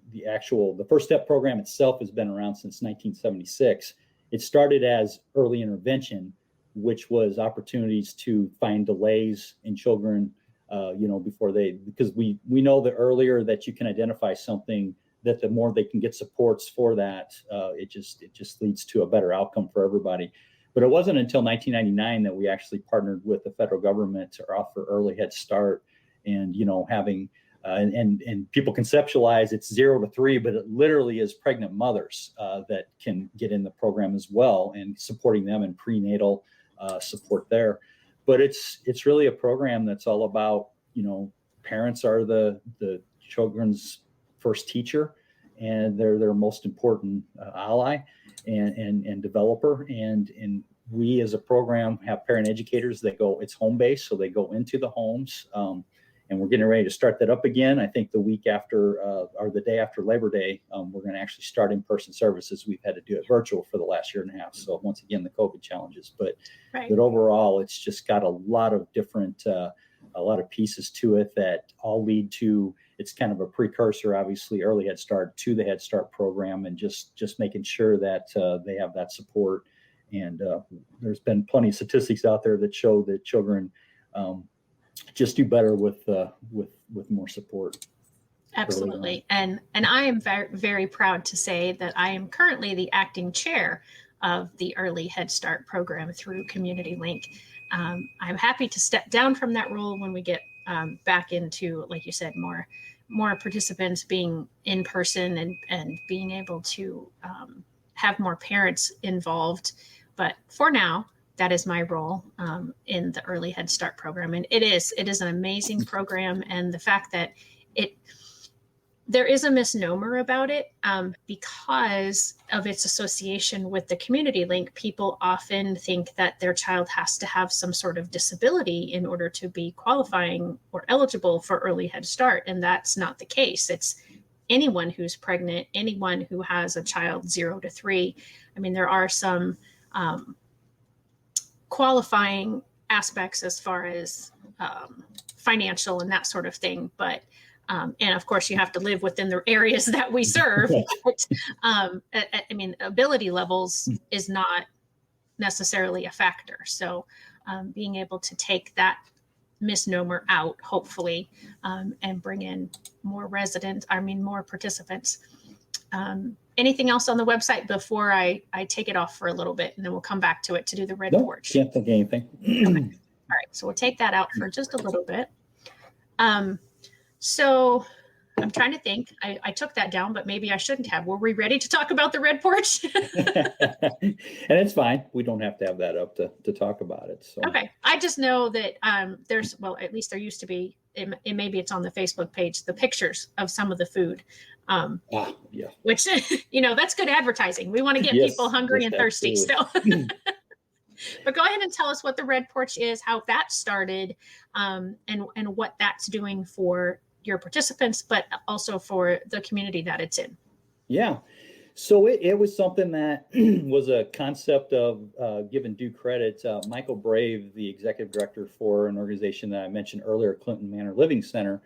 First Step program itself has been around since 1976. It started as early intervention, which was opportunities to find delays in children, because we know the earlier that you can identify something, that the more they can get supports for that, it just leads to a better outcome for everybody. But it wasn't until 1999 that we actually partnered with the federal government to offer early Head Start, and having and people conceptualize it's 0 to 3, but it literally is pregnant mothers that can get in the program as well, and supporting them in prenatal support there. But it's really a program that's all about, parents are the children's first teacher, and they're their most important ally and developer. And we as a program have parent educators that go, it's home based, so they go into the homes, and and we're getting ready to start that up again. I think the week after or the day after Labor Day, we're going to actually start in-person services. We've had to do it virtual for the last year and a half. So once again, the COVID challenges, but overall, it's just got a lot of different, a lot of pieces to it that all lead to, it's kind of a precursor, obviously, early Head Start to the Head Start program, and just making sure that they have that support. And there's been plenty of statistics out there that show that children just do better with more support. Absolutely. And I am very, very proud to say that I am currently the acting chair of the Early Head Start program through Community Link. I'm happy to step down from that role when we get back into, like you said, more participants being in person and being able to have more parents involved. But for now, that is my role in the Early Head Start program. And it is an amazing program. And the fact that there is a misnomer about it because of its association with the Community Link. People often think that their child has to have some sort of disability in order to be qualifying or eligible for Early Head Start. And that's not the case. It's anyone who's pregnant, anyone who has a child 0 to 3. I mean, there are some qualifying aspects as far as financial and that sort of thing, but and of course you have to live within the areas that we serve. But, I mean, ability levels is not necessarily a factor. So being able to take that misnomer out, hopefully, and bring in more more participants. Anything else on the website before I take it off for a little bit, and then we'll come back to it to do the red porch? Can't think of anything. Okay. All right, so we'll take that out for just a little bit. So I'm trying to think. I took that down, but maybe I shouldn't have. Were we ready to talk about the red porch? And it's fine. We don't have to have that up to talk about it. So. Okay. I just know that there's, well, at least there used to be, maybe it's on the Facebook page, the pictures of some of the food. Yeah. Which, that's good advertising. We want to get people hungry and thirsty still. But go ahead and tell us what the red porch is, how that started, and what that's doing for your participants, but also for the community that it's in. Yeah. So it was something that was a concept of giving due credit. Michael Brave, the executive director for an organization that I mentioned earlier, Clinton Manor Living Center,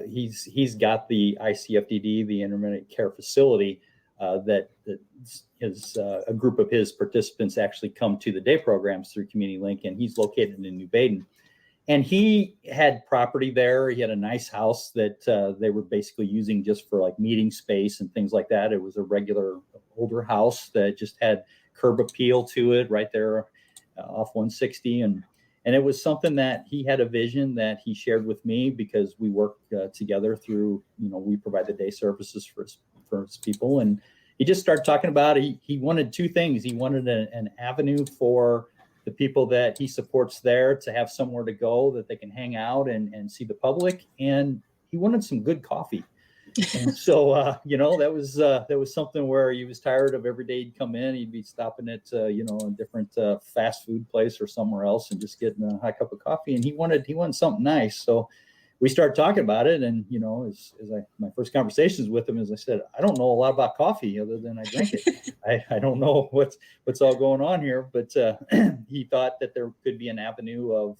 he's got the ICFDD, the Intermittent Care Facility, that is a group of his participants actually come to the day programs through Community Link, and he's located in New Baden. And he had property there. He had a nice house that they were basically using just for like meeting space and things like that. It was a regular older house that just had curb appeal to it right there off 160. And it was something that he had a vision that he shared with me, because we work together through, we provide the day services for his people. And he just started talking about it. He wanted two things. He wanted an avenue for the people that he supports there to have somewhere to go that they can hang out and see the public. And he wanted some good coffee. And so, that was something where he was tired of every day he'd come in, he'd be stopping at, a different fast food place or somewhere else and just getting a hot cup of coffee. And he wanted something nice. So we started talking about it. And, my first conversations with him, as I said, I don't know a lot about coffee other than I drink it. I don't know what's all going on here, but he thought that there could be an avenue of,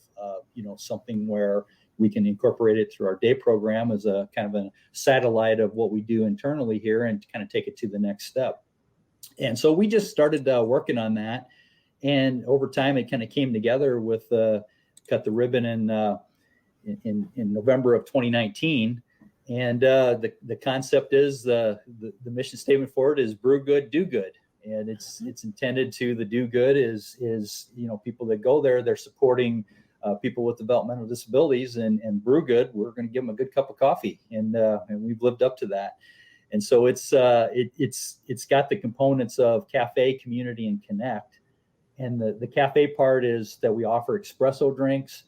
something where we can incorporate it through our day program as a kind of a satellite of what we do internally here, and to kind of take it to the next step. And so we just started working on that. And over time, it kind of came together with cut the ribbon in November of 2019. And the concept is the mission statement for it is brew good, do good. And it's intended to, the do good is people that go there, they're supporting people with developmental disabilities, and brew good, we're going to give them a good cup of coffee. And we've lived up to that. And so it's got the components of cafe, community, and connect. And the cafe part is that we offer espresso drinks,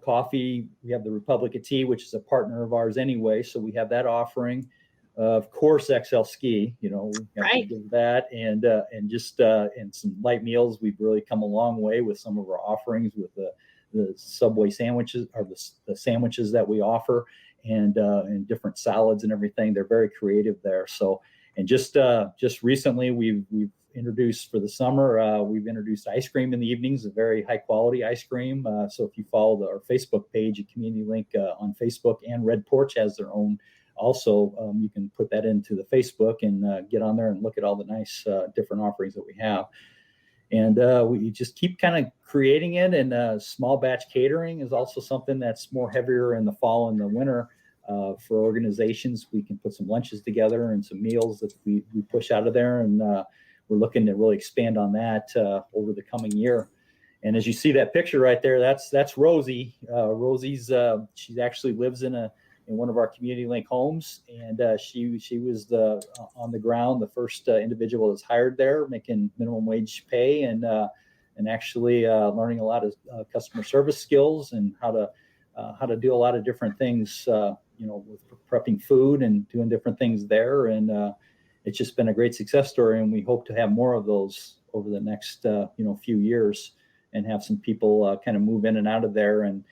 coffee. We have the Republic of Tea, which is a partner of ours anyway. So we have that offering. Of course, XL Ski, we have to do that, and some light meals. We've really come a long way with some of our offerings with the the Subway sandwiches, or the sandwiches that we offer, and different salads and everything. They're very creative there. So, and just recently we've introduced for the summer, we've introduced ice cream in the evenings, a very high quality ice cream. So if you follow our Facebook page, a community link on Facebook, and Red Porch has their own also, you can put that into the Facebook and get on there and look at all the nice different offerings that we have. And we just keep kind of creating it. And small batch catering is also something that's more heavier in the fall and the winter for organizations. We can put some lunches together and some meals that we push out of there. And we're looking to really expand on that over the coming year. And as you see that picture right there, that's Rosie. Rosie's she actually lives in one of our community link homes, and she was on the ground the first individual that's hired there, making minimum wage pay, and actually learning a lot of customer service skills and how to do a lot of different things, with prepping food and doing different things there. And it's just been a great success story, and we hope to have more of those over the next few years, and have some people kind of move in and out of there. And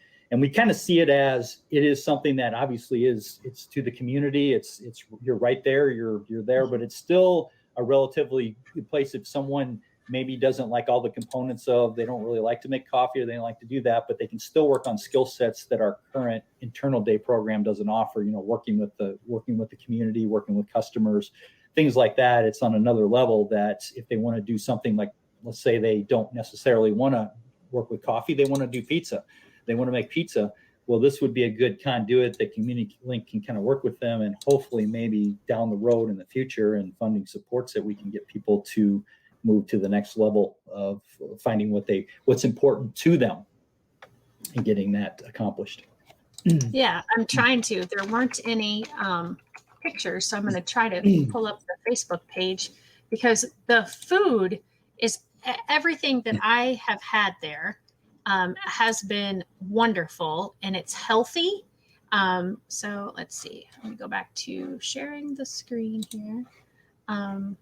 we kind of see it as it is something that obviously it's to the community. It's you're right there, you're there, but it's still a relatively good place if someone maybe doesn't like all the components of, they don't really like to make coffee, or they don't like to do that, but they can still work on skill sets that our current internal day program doesn't offer. Working with the community, working with customers, things like that. It's on another level that if they want to do something like, let's say they don't necessarily want to work with coffee, they want to do pizza. They want to make pizza. Well, this would be a good conduit that Community Link can kind of work with them, and hopefully maybe down the road in the future, and funding supports that we can get people to move to the next level of finding what's important to them and getting that accomplished. Yeah, I'm trying to. There weren't any pictures, so I'm going to try to pull up the Facebook page, because the food is everything that I have had there. Has been wonderful, and it's healthy. So let's see. Let me go back to sharing the screen here. And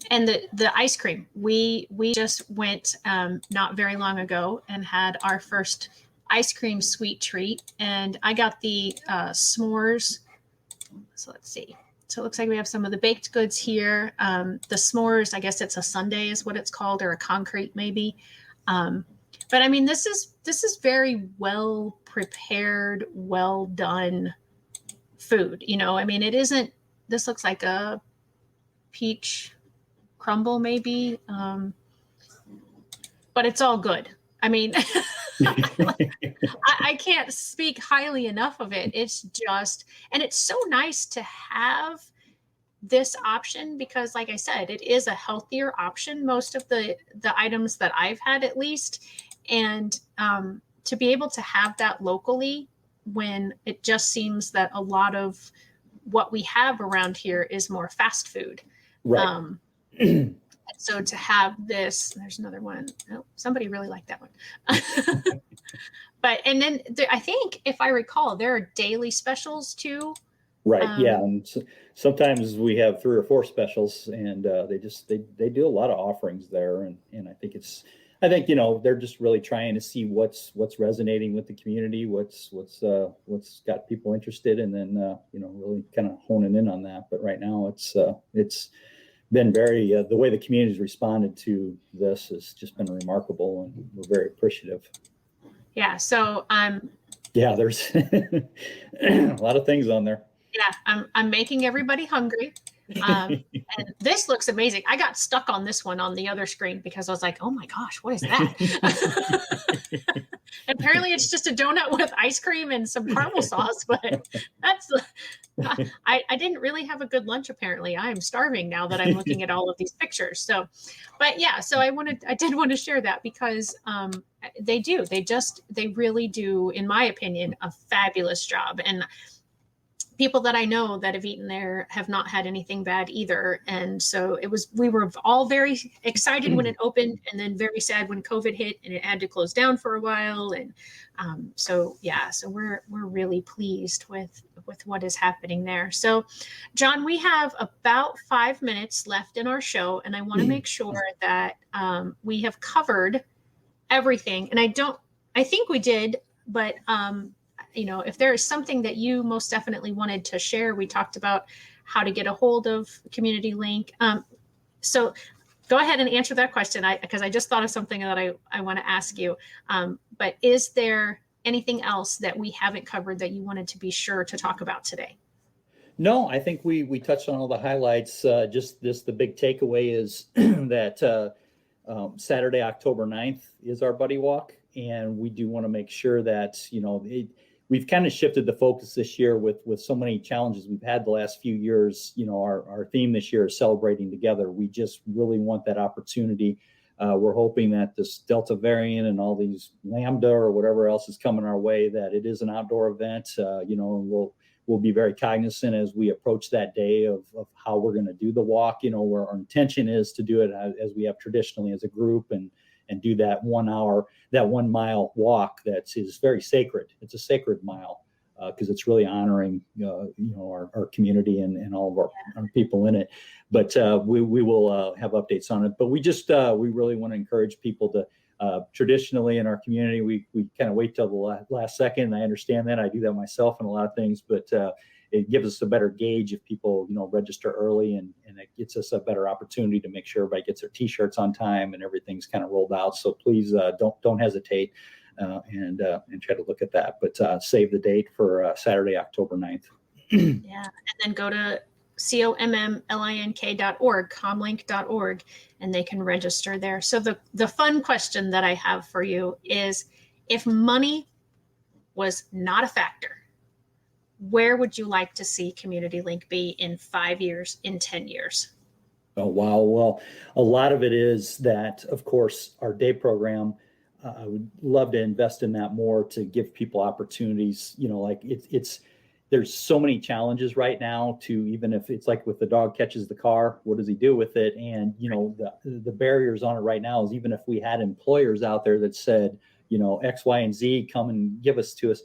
the ice cream. We just went not very long ago and had our first ice cream sweet treat, and I got the s'mores. So let's see. So it looks like we have some of the baked goods here. The s'mores, I guess it's a sundae is what it's called, or a concrete maybe. But I mean, this is very well prepared, well done food. I mean, this looks like a peach crumble maybe, but it's all good. I mean, I can't speak highly enough of it. It's just, and it's so nice to have this option, because like I said, it is a healthier option, most of the items that I've had, at least. And to be able to have that locally, when it just seems that a lot of what we have around here is more fast food. Right. So to have this, there's another one. Oh, somebody really liked that one. But, and then I think, if I recall, there are daily specials too. Right. Yeah. And sometimes we have 3 or 4 specials, and they do a lot of offerings there. And I think they're just really trying to see what's resonating with the community, what's got people interested, and then really kind of honing in on that. But right now it's been very the way the community's responded to this has just been remarkable, and we're very appreciative. Yeah. So yeah, there's a lot of things on there. Yeah, I'm making everybody hungry. And this looks amazing. I got stuck on this one on the other screen because I was like, oh my gosh, what is that? Apparently it's just a donut with ice cream and some caramel sauce, but I didn't really have a good lunch. Apparently I am starving now that I'm looking at all of these pictures. So, but yeah, so I did want to share that, because they really do, in my opinion, a fabulous job. And people that I know that have eaten there have not had anything bad either. And so we were all very excited when it opened, and then very sad when COVID hit and it had to close down for a while. And so we're really pleased with what is happening there. So John, we have about 5 minutes left in our show, and I want to make sure that we have covered everything. And I think we did, but if there is something that you most definitely wanted to share, we talked about how to get a hold of Community Link. So go ahead and answer that question, because I just thought of something that I want to ask you. But is there anything else that we haven't covered that you wanted to be sure to talk about today? No, I think we touched on all the highlights. The big takeaway is that Saturday, October 9th is our buddy walk. And we do want to make sure that, we've kind of shifted the focus this year with so many challenges we've had the last few years. Our theme this year is celebrating together. We just really want that opportunity. We're hoping that this Delta variant and all these Lambda or whatever else is coming our way, that it is an outdoor event, and we'll be very cognizant as we approach that day of how we're going to do the walk, where our intention is to do it as we have traditionally as a group and do that 1 hour, that 1 mile walk that is very sacred. It's a sacred mile because it's really honoring, our community and all of our people in it. But we will have updates on it. But we really want to encourage people to, traditionally in our community, we kind of wait till the last second. I understand that. I do that myself in a lot of things, but it gives us a better gauge if people, register early, and it gets us a better opportunity to make sure everybody gets their T-shirts on time and everything's kind of rolled out. So please don't hesitate and try to look at that. But save the date for Saturday, October 9th. Yeah, and then go to commlink.org, comlink.org, and they can register there. So the fun question that I have for you is, if money was not a factor, where would you like to see Community Link be in 5 years, in 10 years? Oh, wow. Well, a lot of it is that, of course, our day program, I would love to invest in that more to give people opportunities. There's so many challenges right now to, even if it's like with the dog catches the car, what does he do with it? And, the barriers on it right now is, even if we had employers out there that said, X, Y, and Z, come and give us to us,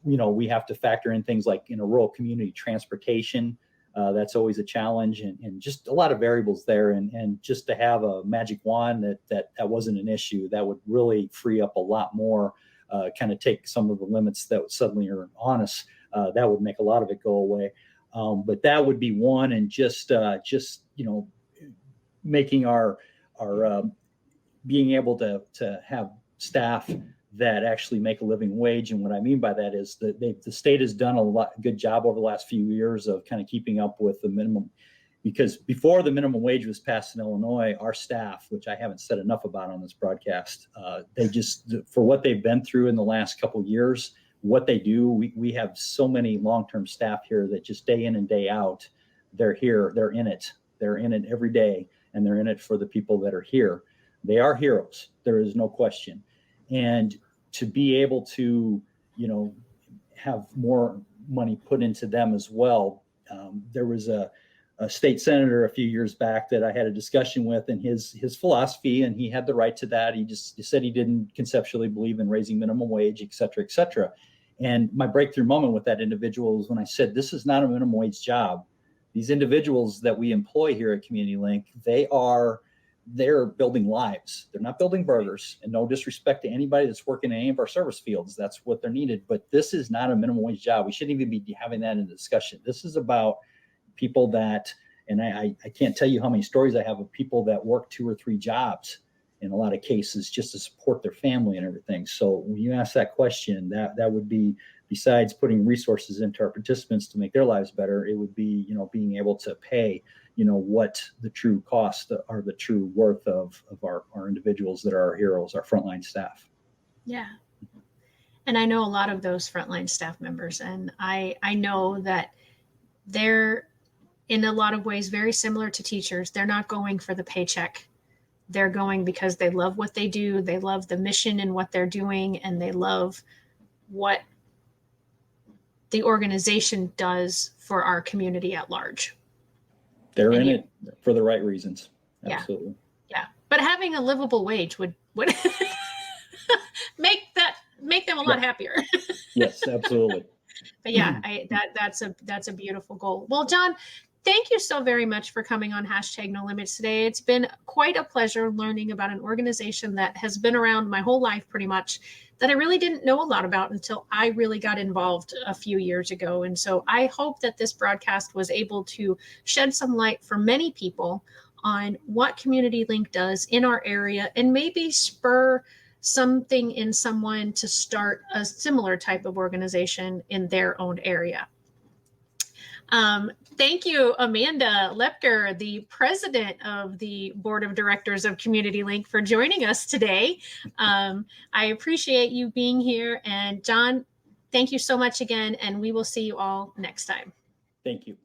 we have to factor in things like in a rural community, transportation. That's always a challenge, and just a lot of variables there. And just to have a magic wand that wasn't an issue, that would really free up a lot more, kind of take some of the limits that suddenly are on us. That would make a lot of it go away. But that would be one, and just making our being able to have staff that actually make a living wage. And what I mean by that is that the state has done a good job over the last few years of kind of keeping up with the minimum, because before the minimum wage was passed in Illinois, our staff, which I haven't said enough about on this broadcast, they just, for what they've been through in the last couple of years, what they do, we have so many long-term staff here that just day in and day out, they're here, they're in it every day, and they're in it for the people that are here. They are heroes. There is no question. And to be able to, have more money put into them as well. There was a state senator a few years back that I had a discussion with, and his philosophy, and he had the right to that. He said he didn't conceptually believe in raising minimum wage, et cetera, et cetera. And my breakthrough moment with that individual was when I said, this is not a minimum wage job. These individuals that we employ here at Community Link, they're building lives. They're not building burgers, and no disrespect to anybody that's working in any of our service fields. That's what they're needed. But this is not a minimum wage job. We shouldn't even be having that in the discussion. This is about people that, and I can't tell you how many stories I have of people that work 2 or 3 jobs in a lot of cases just to support their family and everything. So when you ask that question, that would be, besides putting resources into our participants to make their lives better, it would be, being able to pay, what the true cost or the true worth of our individuals that are our heroes, our frontline staff. Yeah. And I know a lot of those frontline staff members, and I know that they're in a lot of ways very similar to teachers. They're not going for the paycheck. They're going because they love what they do. They love the mission and what they're doing, and they love what the organization does for our community at large. They're in it for the right reasons. Absolutely. Yeah. But having a livable wage would make them a lot happier. Yes, absolutely. But yeah, that's a beautiful goal. Well, John, thank you so very much for coming on Hashtag No Limits today. It's been quite a pleasure learning about an organization that has been around my whole life pretty much, that I really didn't know a lot about until I really got involved a few years ago. And so I hope that this broadcast was able to shed some light for many people on what Community Link does in our area, and maybe spur something in someone to start a similar type of organization in their own area. Thank you, Amanda Lepker, the president of the board of directors of Community Link, for joining us today. I appreciate you being here. And John, thank you so much again, and we will see you all next time. Thank you.